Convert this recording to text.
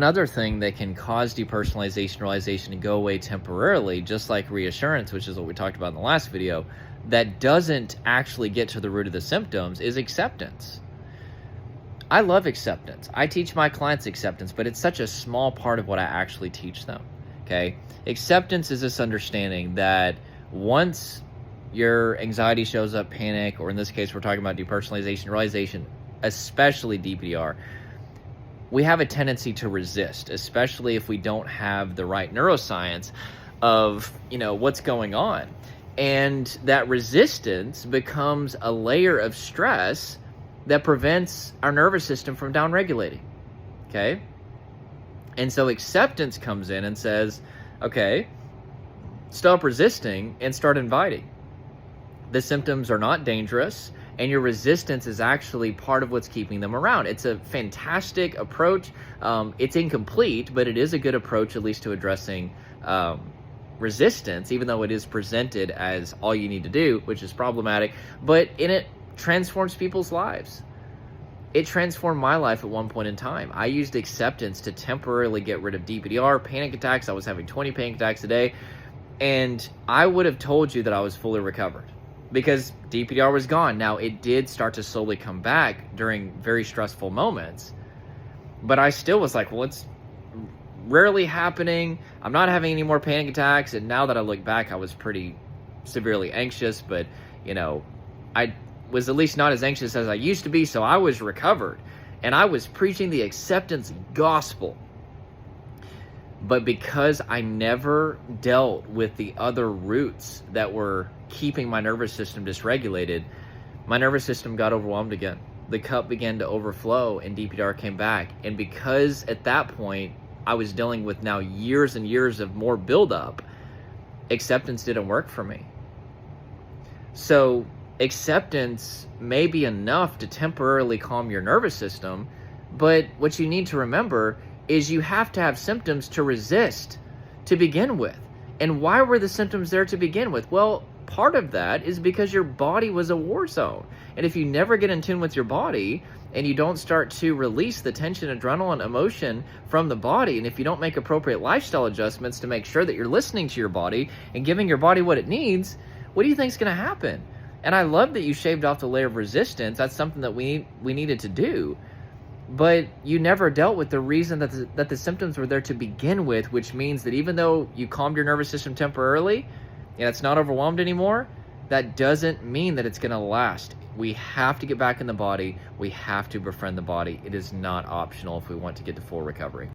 Another thing that can cause depersonalization realization to go away temporarily, just like reassurance, which is what we talked about in the last video, that doesn't actually get to the root of the symptoms, is acceptance. I love acceptance. I teach my clients acceptance, but it's such a small part of what I actually teach them. Okay? Acceptance is this understanding that once your anxiety shows up, panic, or in this case, we're talking about depersonalization realization, especially DPDR, we have a tendency to resist, especially if we don't have the right neuroscience of, what's going on. And that resistance becomes a layer of stress that prevents our nervous system from downregulating. Okay? And so acceptance comes in and says, okay, stop resisting and start inviting. The symptoms are not dangerous, and your resistance is actually part of what's keeping them around. It's a fantastic approach. It's incomplete, but it is a good approach, at least to addressing resistance, even though it is presented as all you need to do, which is problematic. But it transforms people's lives. It transformed my life at one point in time. I used acceptance to temporarily get rid of DPDR, panic attacks. I was having 20 panic attacks a day, and I would have told you that I was fully recovered, because DPDR was gone. Now, it did start to slowly come back during very stressful moments, but I still was like, well, it's rarely happening. I'm not having any more panic attacks. And now that I look back, I was pretty severely anxious, but, I was at least not as anxious as I used to be, so I was recovered. And I was preaching the acceptance gospel. But because I never dealt with the other roots that were keeping my nervous system dysregulated, my nervous system got overwhelmed again. The cup began to overflow and DPDR came back. And because at that point, I was dealing with now years and years of more buildup, acceptance didn't work for me. So acceptance may be enough to temporarily calm your nervous system, but what you need to remember is you have to have symptoms to resist to begin with. And why were the symptoms there to begin with? Well, part of that is because your body was a war zone. And if you never get in tune with your body and you don't start to release the tension, adrenaline, emotion from the body, and if you don't make appropriate lifestyle adjustments to make sure that you're listening to your body and giving your body what it needs, what do you think is going to happen? And I love that you shaved off the layer of resistance. That's something that we needed to do. But you never dealt with the reason that the symptoms were there to begin with, which means that even though you calmed your nervous system temporarily and it's not overwhelmed anymore, that doesn't mean that it's going to last. We have to get back in the body. We have to befriend the body. It is not optional if we want to get to full recovery.